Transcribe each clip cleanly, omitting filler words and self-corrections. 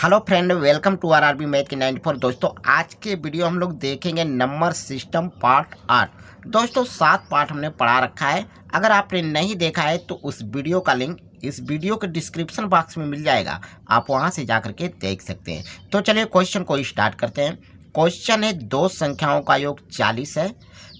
Hello friend, welcome to RRB math के 94। दोस्तों, आज के वीडियो हम लोग देखेंगे नंबर सिस्टम पार्ट 8। दोस्तों, 7 पार्ट हमने पढ़ा रखा है। अगर आपने नहीं देखा है तो उस वीडियो का लिंक इस वीडियो के डिस्क्रिप्शन बॉक्स में मिल जाएगा, आप वहां से जा करके देख सकते हैं। तो चलिए क्वेश्चन को स्टार्ट करते हैं। क्वेश्चन है, दो संख्याओं का योग 40 है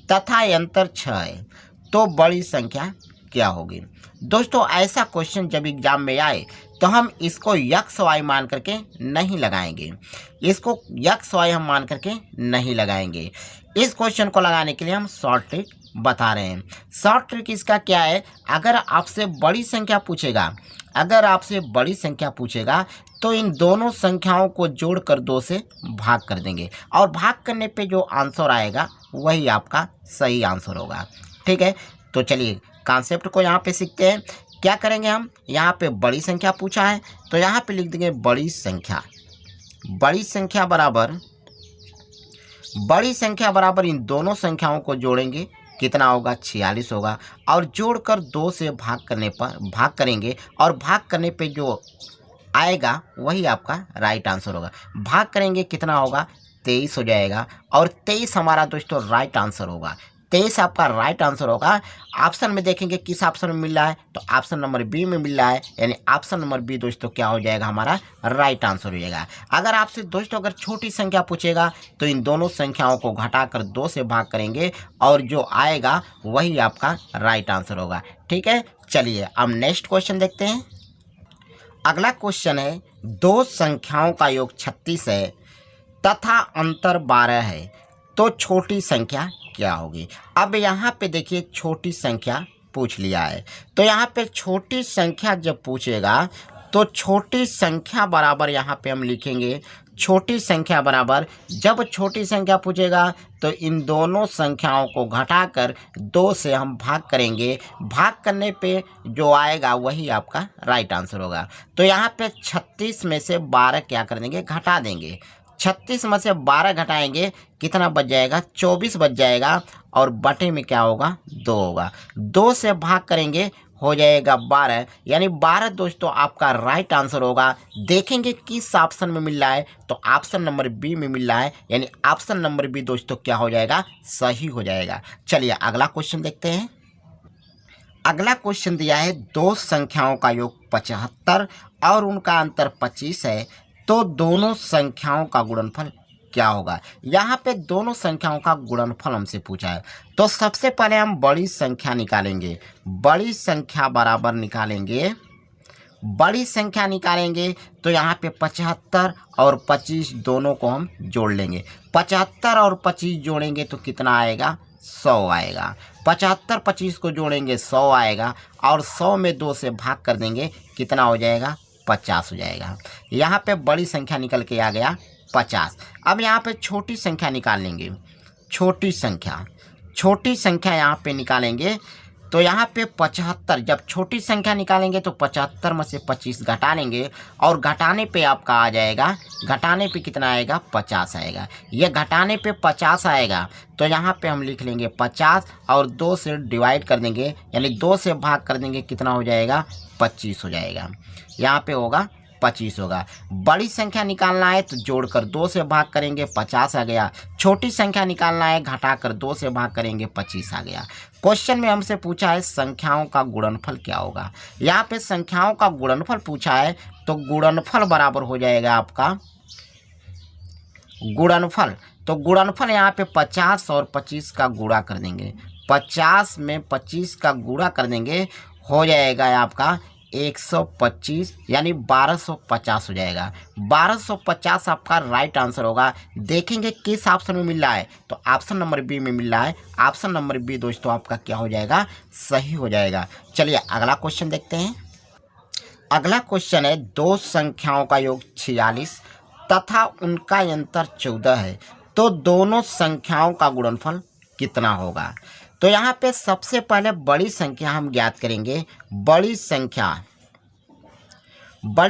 तथा अंतर 6 है, तो बड़ी संख्या क्या होगी। दोस्तों, ऐसा क्वेश्चन जब एग्जाम में आए तो हम इसको यक्स वाई मान करके नहीं लगाएंगे, इसको यक्स वाई हम मान करके नहीं लगाएंगे। इस क्वेश्चन को लगाने के लिए हम शॉर्ट ट्रिक बता रहे हैं। शॉर्ट ट्रिक इसका क्या है, अगर आपसे बड़ी संख्या पूछेगा तो इन दोनों संख्याओं को जोड़कर 2 से भाग कर देंगे और भाग करने पे जो आंसर आएगा वही आपका सही आंसर होगा। ठीक है, तो चलिए कॉन्सेप्ट को यहाँ पे सीखते हैं। क्या करेंगे हम, यहाँ पे बड़ी संख्या पूछा है तो यहाँ पे लिख देंगे बड़ी संख्या बराबर इन दोनों संख्याओं को जोड़ेंगे, कितना होगा 46 होगा, और जोड़कर 2 से भाग करेंगे और भाग करने पे जो आएगा वही आपका राइट आंसर होगा। भाग करेंगे कितना होगा 23 हो जाएगा, और 23 हमारा दोस्तों राइट आंसर होगा। 23 आपका राइट आंसर होगा। ऑप्शन में देखेंगे किस ऑप्शन में मिल रहा है, तो ऑप्शन नंबर बी में मिल रहा है, यानी ऑप्शन नंबर बी दोस्तों क्या हो जाएगा, हमारा राइट आंसर हो जाएगा। अगर आपसे दोस्तों अगर छोटी संख्या पूछेगा तो इन दोनों संख्याओं को घटाकर 2 से भाग करेंगे और जो आएगा वही आपका राइट आंसर होगा। ठीक है, चलिए अब नेक्स्ट क्वेश्चन देखते हैं। अगला क्वेश्चन है, दो संख्याओं का योग 36 है तथा अंतर 12 है, तो छोटी संख्या क्या होगी। अब यहाँ पे देखिए छोटी संख्या पूछ लिया है, तो यहाँ पे छोटी संख्या जब पूछेगा तो छोटी संख्या बराबर यहाँ पे हम लिखेंगे छोटी संख्या बराबर, जब छोटी संख्या पूछेगा तो इन दोनों संख्याओं को घटाकर 2 से हम भाग करेंगे, भाग करने पे जो आएगा वही आपका राइट आंसर होगा। तो यहाँ पे 36 में से 12 क्या कर देंगे, घटा देंगे। 36 में से 12 घटाएंगे, कितना बच जाएगा 24 बच जाएगा, और बटे में क्या होगा 2 होगा। 2 से भाग करेंगे हो जाएगा 12, यानी 12 दोस्तों आपका राइट आंसर होगा। देखेंगे किस ऑप्शन में मिल रहा है, तो ऑप्शन नंबर बी में मिल रहा है, यानी ऑप्शन नंबर बी दोस्तों क्या हो जाएगा, सही हो जाएगा। चलिए अगला क्वेश्चन देखते हैं। अगला क्वेश्चन दिया है, दो संख्याओं का योग 75 और उनका अंतर 25 है, तो दोनों संख्याओं का गुणनफल क्या होगा। यहाँ पे दोनों संख्याओं का गुणनफल हमसे पूछा है, तो सबसे पहले हम बड़ी संख्या निकालेंगे। बड़ी संख्या बराबर बड़ी संख्या निकालेंगे तो यहाँ पे 75 और 25 दोनों को हम जोड़ लेंगे। 75 और 25 जोड़ेंगे तो कितना आएगा, 100 आएगा। 75 25 को जोड़ेंगे 100 आएगा, और 100 में 2 से भाग कर देंगे, कितना हो जाएगा 50 हो जाएगा। यहाँ पे बड़ी संख्या निकल के आ गया 50। अब यहाँ पे छोटी संख्या निकाल लेंगे। छोटी संख्या यहाँ पे निकालेंगे तो यहाँ पे 75, जब छोटी संख्या निकालेंगे तो 75 में से 25 घटा लेंगे, और घटाने पे आपका आ जाएगा, घटाने पे कितना आएगा 50 आएगा। ये घटाने पे 50 आएगा तो यहाँ पे हम लिख लेंगे 50 और 2 से डिवाइड कर देंगे, यानी 2 से भाग कर देंगे, कितना हो जाएगा 25 हो जाएगा। यहाँ पे होगा 25 होगा। बड़ी संख्या निकालना है तो जोड़कर 2 से भाग करेंगे, 50 आ गया। छोटी संख्या निकालना है, घटाकर 2 से भाग करेंगे, 25 आ गया। क्वेश्चन में हमसे पूछा है संख्याओं का गुणनफल क्या होगा। यहाँ पे संख्याओं का गुणनफल पूछा है, तो गुणनफल बराबर हो जाएगा आपका गुणनफल यहाँ पे 50 और 25 का गुणा कर देंगे। 50 में 25 का गुणा कर देंगे, हो जाएगा आपका 125, यानी 1250 हो जाएगा। 1250 आपका राइट आंसर होगा। देखेंगे किस ऑप्शन में मिल रहा है, तो ऑप्शन नंबर बी में मिल रहा है। ऑप्शन नंबर बी दोस्तों आपका क्या हो जाएगा, सही हो जाएगा। चलिए अगला क्वेश्चन देखते हैं। अगला क्वेश्चन है, दो संख्याओं का योग 46 तथा उनका अंतर 14 है, तो दोनों संख्याओं का गुणनफल कितना होगा। तो यहाँ पे सबसे पहले बड़ी संख्या हम ज्ञात करेंगे। बड़ी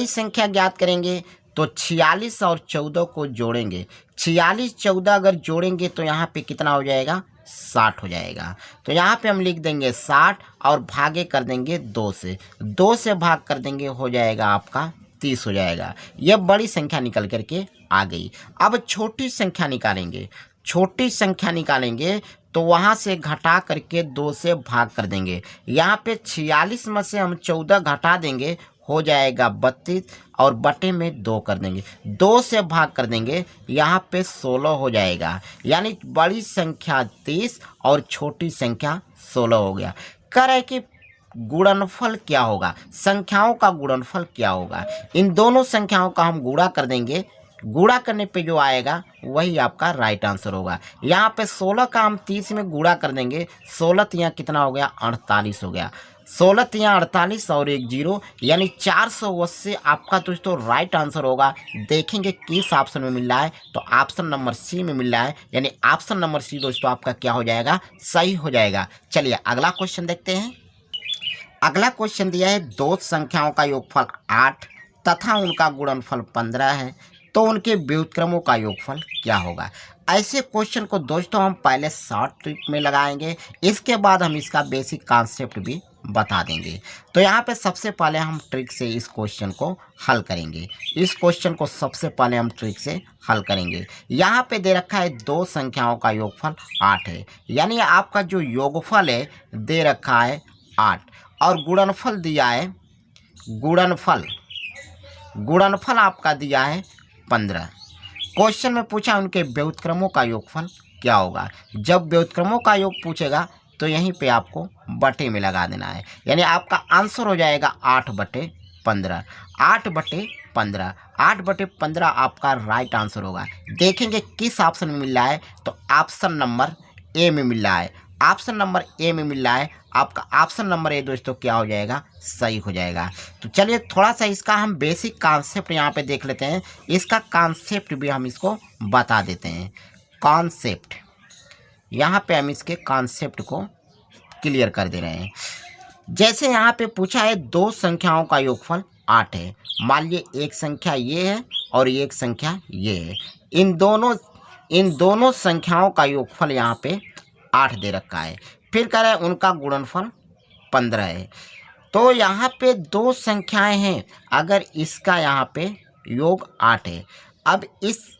संख्या ज्ञात करेंगे तो 46 और 14 को जोड़ेंगे। 46 14 अगर जोड़ेंगे तो यहाँ पे कितना हो जाएगा, 60 हो जाएगा। तो यहाँ पे हम लिख देंगे 60 और भागे कर देंगे 2 से, 2 से भाग कर देंगे, हो जाएगा आपका 30 हो जाएगा। यह बड़ी संख्या निकल करके आ गई। अब छोटी संख्या निकालेंगे। छोटी संख्या निकालेंगे तो वहाँ से घटा करके 2 से भाग कर देंगे। यहाँ पे 46 में से हम 14 घटा देंगे, हो जाएगा 32 और बटे में 2 कर देंगे। 2 से भाग कर देंगे, यहाँ पे 16 हो जाएगा। यानी बड़ी संख्या 30 और छोटी संख्या 16 हो गया। कह रहे कि गुणनफल क्या होगा, संख्याओं का गुणनफल क्या होगा। इन दोनों संख्याओं का हम गुणा कर देंगे, गुणा करने पे जो आएगा वही आपका राइट आंसर होगा। यहाँ पे 16 का हम 30 में गुणा कर देंगे, 16 यहाँ कितना हो गया, 48 हो गया। 16 यहाँ 48 और 1 0 यानी 480 आपका दोस्तों राइट आंसर होगा। देखेंगे किस ऑप्शन में मिल रहा है, तो ऑप्शन नंबर सी में मिल रहा है, यानी ऑप्शन नंबर सी दोस्तों आपका क्या हो जाएगा, सही हो जाएगा। चलिए अगला क्वेश्चन देखते हैं। अगला क्वेश्चन दिया है, दो संख्याओं का योगफल 8 तथा उनका गुणनफल 15 है, तो उनके व्युत्क्रमों का योगफल क्या होगा। ऐसे क्वेश्चन को दोस्तों हम पहले शॉर्ट ट्रिक में लगाएंगे, इसके बाद हम इसका बेसिक कॉन्सेप्ट भी बता देंगे। तो यहाँ पे सबसे पहले हम ट्रिक से इस क्वेश्चन को हल करेंगे। इस क्वेश्चन को सबसे पहले हम ट्रिक से हल करेंगे। यहाँ पे दे रखा है दो संख्याओं का योगफल 8 है, यानी आपका जो योगफल है दे रखा है 8 और गुणनफल दिया है, गुणनफल आपका दिया है 15। क्वेश्चन में पूछा उनके व्युत्क्रमों का योगफल क्या होगा। जब व्युत्क्रमों का योग पूछेगा तो यहीं पे आपको बटे में लगा देना है, यानी आपका आंसर हो जाएगा 8/15। 8/15, 8/15 आपका राइट आंसर होगा। देखेंगे किस ऑप्शन में मिल रहा है, तो ऑप्शन नंबर ए में मिल रहा है। ऑप्शन नंबर ए में मिल रहा है, आपका ऑप्शन नंबर ए दोस्तों क्या हो जाएगा, सही हो जाएगा। तो चलिए थोड़ा सा इसका हम बेसिक कॉन्सेप्ट यहाँ पे देख लेते हैं। इसका कॉन्सेप्ट भी हम इसको बता देते हैं। कॉन्सेप्ट यहाँ पे हम इसके कॉन्सेप्ट को क्लियर कर दे रहे हैं। जैसे यहाँ पे पूछा है दो संख्याओं का योगफल 8 है। मान लीजिए एक संख्या ये है और एक संख्या ये है। इन दोनों संख्याओं का योगफल यहाँ पे 8 दे रखा है। फिर कह रहे हैं उनका गुणनफल 15 है। तो यहाँ पे दो संख्याएं हैं, अगर इसका यहाँ पे योग 8 है। अब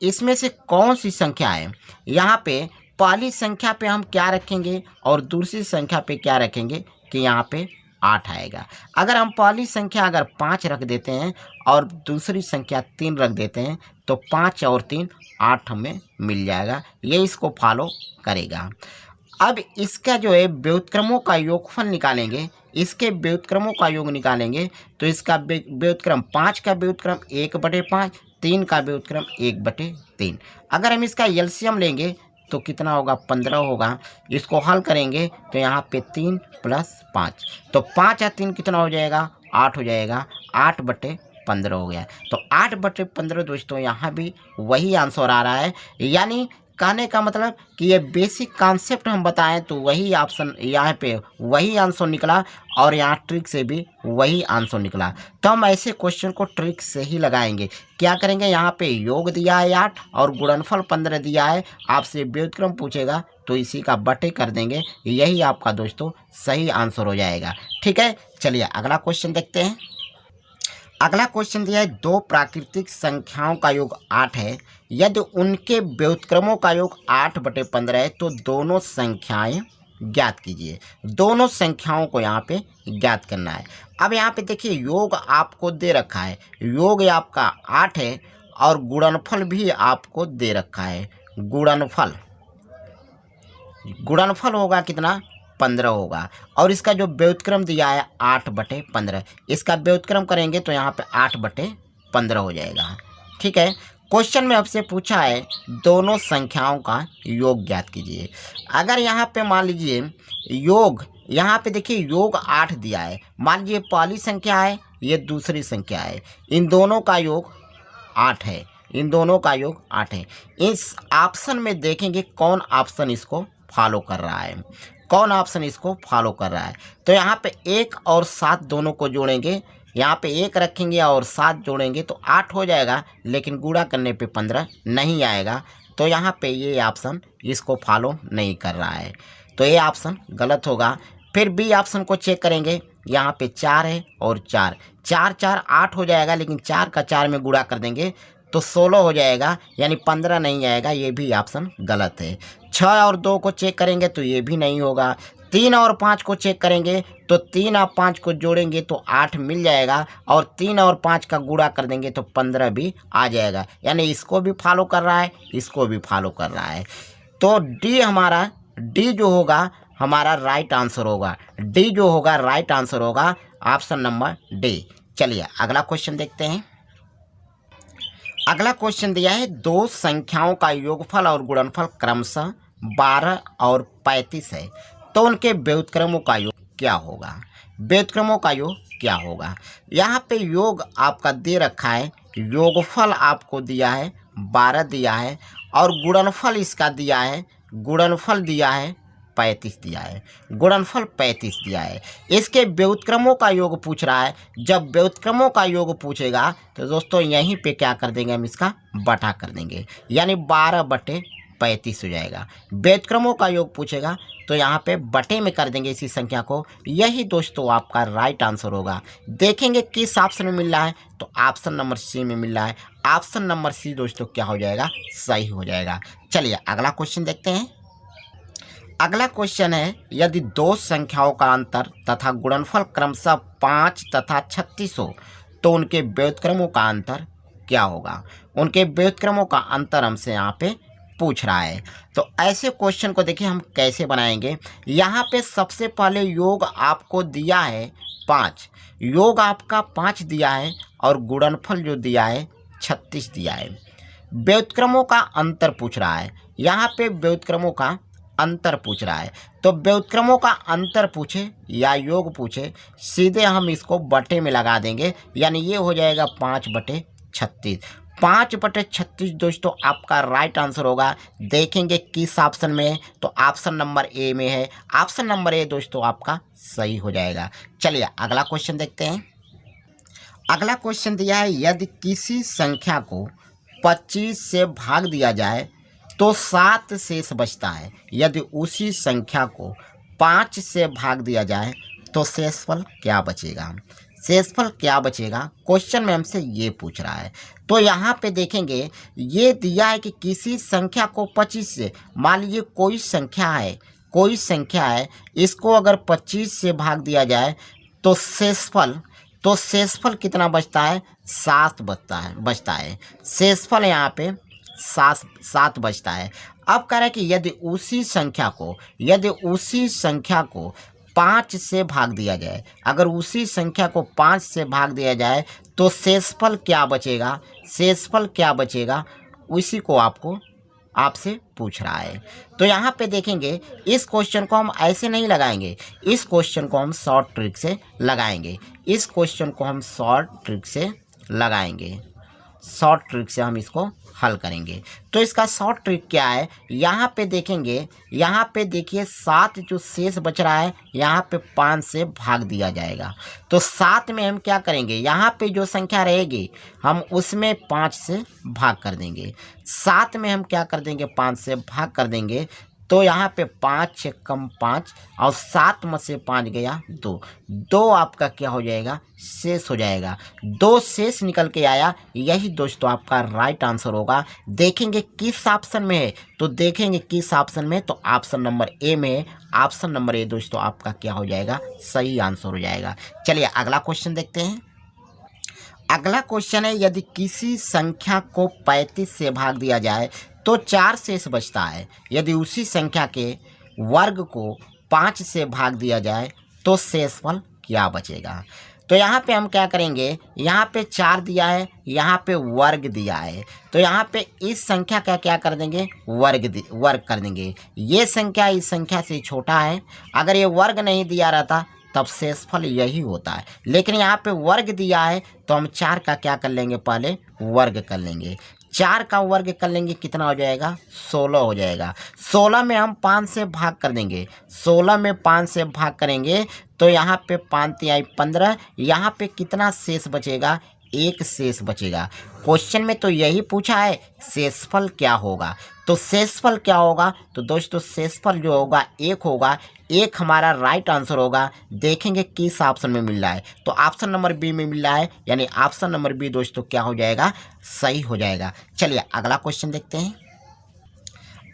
इसमें से कौन सी संख्या है, यहाँ पे पहली संख्या पे हम क्या रखेंगे और दूसरी संख्या पे क्या रखेंगे कि यहाँ पे 8 आएगा। अगर हम पहली संख्या अगर 5 रख देते हैं और दूसरी संख्या 3 रख देते हैं तो 5 और 3 8 हमें मिल जाएगा। ये इसको फॉलो करेगा। अब इसका जो है व्युत्क्रमों का योगफल निकालेंगे, इसके व्युत्क्रमों का योग निकालेंगे तो इसका व्युत्क्रम 5 का व्युत्क्रम 1/5, 3 का व्युत्क्रम 1/3। अगर हम इसका एलसीएम लेंगे तो कितना होगा, 15 होगा। इसको हल करेंगे तो यहाँ पे 3 + 5, तो 5 या 3 कितना हो जाएगा, 8 हो जाएगा। 8/15 हो गया। तो 8/15 दोस्तों यहाँ भी वही आंसर आ रहा है। यानी कहने का मतलब कि ये बेसिक कॉन्सेप्ट हम बताएं तो वही ऑप्शन यहाँ पे वही आंसर निकला और यहाँ ट्रिक से भी वही आंसर निकला। तो हम ऐसे क्वेश्चन को ट्रिक से ही लगाएंगे। क्या करेंगे, यहाँ पे योग दिया है 8 और गुणनफल 15 दिया है, आपसे व्युत्क्रम पूछेगा तो इसी का बटे कर देंगे, यही आपका दोस्तों सही आंसर हो जाएगा। ठीक है, चलिए अगला क्वेश्चन देखते हैं। अगला क्वेश्चन दिया है दो प्राकृतिक संख्याओं का योग 8 है, यदि उनके व्युत्क्रमों का योग 8/15 है तो दोनों संख्याएं ज्ञात कीजिए। दोनों संख्याओं को यहाँ पे ज्ञात करना है। अब यहाँ पे देखिए योग आपको दे रखा है, योग आपका 8 है और गुणनफल भी आपको दे रखा है। गुणनफल होगा कितना, 15 होगा और इसका जो व्युत्क्रम दिया है 8/15, इसका व्युत्क्रम करेंगे तो यहाँ पे 8/15 हो जाएगा। ठीक है, क्वेश्चन में आपसे पूछा है दोनों संख्याओं का योग ज्ञात कीजिए। अगर यहाँ पे मान लीजिए योग, यहाँ पे देखिए योग 8 दिया है, मान लीजिए पहली संख्या है ये दूसरी संख्या है, इन दोनों का योग 8 है, इन दोनों का योग 8 है। इस ऑप्शन में देखेंगे कौन ऑप्शन इसको फॉलो कर रहा है, कौन ऑप्शन इसको फॉलो कर रहा है। तो यहाँ पे 1 और 7 दोनों को जोड़ेंगे, यहाँ पे 1 रखेंगे और 7 जोड़ेंगे तो 8 हो जाएगा, लेकिन गुणा करने पे 15 नहीं आएगा। तो यहाँ पे ये ऑप्शन इसको फॉलो नहीं कर रहा है, तो ये ऑप्शन गलत होगा। फिर बी ऑप्शन को चेक करेंगे, यहाँ पे 4 है और 4, 4 4 8 हो जाएगा, लेकिन 4 का 4 में गुणा कर देंगे तो 16 हो जाएगा, यानी 15 नहीं आएगा, ये भी ऑप्शन गलत है। 6 और 2 को चेक करेंगे तो ये भी नहीं होगा। 3 और 5 को चेक करेंगे तो 3 और 5 को जोड़ेंगे तो 8 मिल जाएगा, और 3 और 5 का गुणा कर देंगे तो 15 भी आ जाएगा, यानी इसको भी फॉलो कर रहा है, इसको भी फॉलो कर रहा है। तो डी हमारा, डी जो होगा हमारा राइट आंसर होगा, डी जो होगा राइट आंसर होगा, ऑप्शन नंबर डी। चलिए अगला क्वेश्चन देखते हैं। अगला क्वेश्चन दिया है, दो संख्याओं का योगफल और गुणनफल क्रमशः 12 और 35 है, तो उनके व्युत्क्रमों का योग क्या होगा। व्युत्क्रमों का योग क्या होगा। यहाँ पे योग आपका दे रखा है, योगफल आपको दिया है 12 दिया है, और गुणनफल इसका दिया है, गुणनफल दिया है 35 दिया है, गुणनफल 35 दिया है। इसके व्युत्क्रमों का योग पूछ रहा है। जब व्युत्क्रमों का योग पूछेगा तो दोस्तों यहीं पे क्या कर देंगे, हम इसका बटा कर देंगे, यानी 12/35 हो जाएगा। व्युत्क्रमों का योग पूछेगा तो यहाँ पे बटे में कर देंगे इसी संख्या को, यही दोस्तों आपका राइट आंसर होगा। देखेंगे किस ऑप्शन में मिल रहा है, तो ऑप्शन नंबर सी में मिल रहा है। ऑप्शन नंबर सी दोस्तों क्या हो जाएगा, सही हो जाएगा। चलिए अगला क्वेश्चन देखते हैं। अगला क्वेश्चन है, यदि दो संख्याओं का अंतर तथा गुणनफल क्रमशः 5 तथा 36 हो, तो उनके व्युत्क्रमों का अंतर क्या होगा। उनके व्युत्क्रमों का अंतर हमसे यहाँ पे पूछ रहा है। तो ऐसे क्वेश्चन को देखिए हम कैसे बनाएंगे। यहाँ पे सबसे पहले योग आपको दिया है 5, योग आपका 5 दिया है, और गुणनफल जो दिया है 36 दिया है। व्युत्क्रमों का अंतर पूछ रहा है, यहाँ पे व्युत्क्रमों का अंतर पूछ रहा है। तो व्युत्क्रमों का अंतर पूछे या योग पूछे, सीधे हम इसको बटे में लगा देंगे, यानी ये हो जाएगा 5/36। 5/36 दोस्तों आपका राइट आंसर होगा। देखेंगे किस ऑप्शन में है, तो ऑप्शन नंबर ए में है। ऑप्शन नंबर ए दोस्तों आपका सही हो जाएगा। चलिए अगला क्वेश्चन देखते हैं। अगला क्वेश्चन दिया है, यदि किसी संख्या को 25 से भाग दिया जाए तो 7 शेष बचता है, यदि उसी संख्या को 5 से भाग दिया जाए तो शेषफल क्या बचेगा। शेषफल क्या बचेगा, क्वेश्चन में हमसे ये पूछ रहा है। तो यहाँ पे देखेंगे ये दिया है कि किसी संख्या को 25 से, मान लीजिए कोई संख्या है, कोई संख्या है, इसको अगर 25 से भाग दिया जाए तो शेषफल कितना बचता है, 7 बचता है। शेषफल यहाँ पे 7 बचता है। अब कह रहा है कि यदि उसी संख्या को 5 से भाग दिया जाए, अगर उसी संख्या को 5 से भाग दिया जाए तो शेषफल क्या बचेगा, शेषफल क्या बचेगा, उसी को आपसे पूछ रहा है। तो यहाँ पे देखेंगे इस क्वेश्चन को हम ऐसे नहीं लगाएंगे, इस क्वेश्चन को हम शॉर्ट ट्रिक से लगाएंगे, इस क्वेश्चन को हम शॉर्ट ट्रिक से लगाएंगे, शॉर्ट ट्रिक से हम इसको हल करेंगे। तो इसका शॉर्ट ट्रिक क्या है, यहाँ पे देखेंगे, यहाँ पे देखिए 7 जो शेष बच रहा है, यहाँ पे 5 से भाग दिया जाएगा। तो 7 में हम क्या करेंगे, यहाँ पे जो संख्या रहेगी हम उसमें 5 से भाग कर देंगे। 7 में हम क्या कर देंगे, 5 से भाग कर देंगे। तो यहाँ पे 5 6 कम 5, और 7 में से 5 गया 2 आपका क्या हो जाएगा, शेष हो जाएगा। 2 शेष निकल के आया, यही दोस्तों आपका राइट आंसर होगा। देखेंगे किस ऑप्शन में है, तो देखेंगे किस ऑप्शन में, तो ऑप्शन नंबर ए में है। ऑप्शन नंबर ए दोस्तों आपका क्या हो जाएगा, सही आंसर हो जाएगा। चलिए अगला क्वेश्चन देखते हैं। अगला क्वेश्चन है, यदि किसी संख्या को 35 से भाग दिया जाए तो 4 शेष बचता है, यदि उसी संख्या के वर्ग को 5 से भाग दिया जाए तो शेषफल क्या बचेगा। तो यहाँ पे हम क्या करेंगे, यहाँ पे 4 दिया है, यहाँ पे वर्ग दिया है, तो यहाँ पे इस संख्या का क्या कर देंगे, वर्ग कर देंगे। ये संख्या इस संख्या से छोटा है, अगर ये वर्ग नहीं दिया रहता तब शेषफल यही होता है, लेकिन यहाँ पे वर्ग दिया है तो हम 4 का क्या कर लेंगे, पहले वर्ग कर लेंगे। 4 का वर्ग कर लेंगे, कितना हो जाएगा, 16 हो जाएगा। 16 में हम 5 से भाग कर देंगे, 16 में 5 से भाग करेंगे तो यहाँ पे 5 तिहाई 15, यहाँ पे कितना शेष बचेगा, एक शेष बचेगा। क्वेश्चन में तो यही पूछा है शेषफल क्या होगा। तो शेषफल क्या होगा, तो दोस्तों शेषफल जो होगा 1 होगा। 1 हमारा राइट आंसर होगा। देखेंगे किस ऑप्शन में मिल रहा है, तो ऑप्शन नंबर बी में मिल रहा है, यानी ऑप्शन नंबर बी दोस्तों क्या हो जाएगा, सही हो जाएगा। चलिए अगला क्वेश्चन देखते हैं।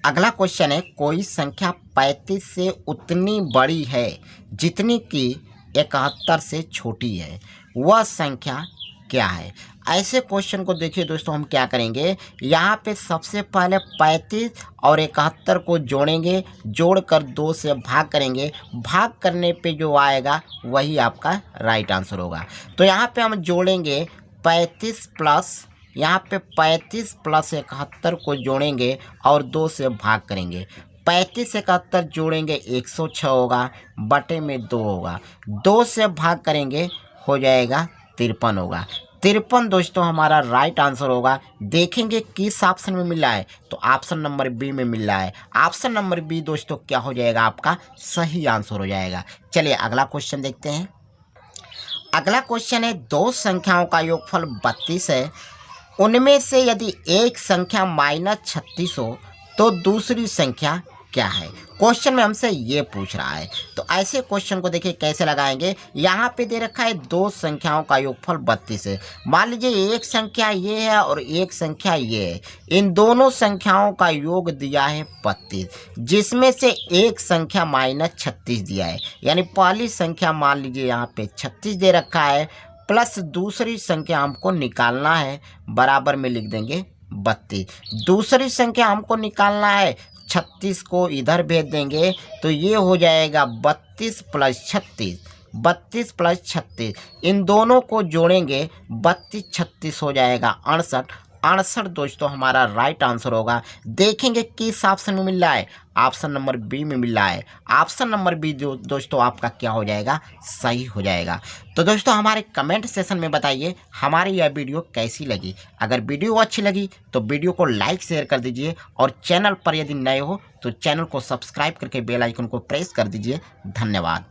अगला क्वेश्चन है, कोई संख्या 35 से उतनी बड़ी है जितनी कि 71 से छोटी है, वह संख्या क्या है। ऐसे क्वेश्चन को देखिए दोस्तों, हम क्या करेंगे, यहाँ पे सबसे पहले 35 और 71 को जोड़ेंगे, जोड़कर 2 से भाग करेंगे। भाग करने पे जो आएगा वही आपका राइट आंसर होगा। तो यहाँ पे हम जोड़ेंगे 35 प्लस, यहाँ पे 35 प्लस 71 को जोड़ेंगे और 2 से भाग करेंगे। 35 71 जोड़ेंगे 106 होगा, बटे में 2 होगा। 2 से भाग करेंगे हो जाएगा 53 होगा। 53 दोस्तों हमारा राइट आंसर होगा। देखेंगे किस ऑप्शन में मिला है, तो ऑप्शन नंबर बी में मिल रहा है। ऑप्शन नंबर बी दोस्तों क्या हो जाएगा, आपका सही आंसर हो जाएगा। चलिए अगला क्वेश्चन देखते हैं। अगला क्वेश्चन है, दो संख्याओं का योगफल 32 है, उनमें से यदि एक संख्या -36 हो तो दूसरी संख्या क्या है। क्वेश्चन में हमसे ये पूछ रहा है। तो ऐसे क्वेश्चन को देखिए कैसे लगाएंगे। यहाँ पे दे रखा है दो संख्याओं का योगफल 32 है। मान लीजिए एक संख्या ये है और एक संख्या ये है। इन दोनों संख्याओं का योग दिया है 32, जिसमें से एक संख्या -36 दिया है। यानी पहली संख्या मान लीजिए यहाँ पे 36 दे रखा है, प्लस दूसरी संख्या हमको निकालना है, बराबर में लिख देंगे 32। दूसरी संख्या हमको निकालना है, 36 को इधर भेज देंगे तो ये हो जाएगा 32 प्लस 36। 32 प्लस 36 इन दोनों को जोड़ेंगे, 32 36 हो जाएगा 68। 68 दोस्तों हमारा राइट आंसर होगा। देखेंगे किस ऑप्शन में मिल रहा है, ऑप्शन नंबर बी में मिल रहा है। ऑप्शन नंबर बी दोस्तों आपका क्या हो जाएगा, सही हो जाएगा। तो दोस्तों हमारे कमेंट सेशन में बताइए हमारी यह वीडियो कैसी लगी। अगर वीडियो अच्छी लगी तो वीडियो को लाइक शेयर कर दीजिए, और चैनल पर यदि नए हो तो चैनल को सब्सक्राइब करके बेल आइकन को प्रेस कर दीजिए। धन्यवाद।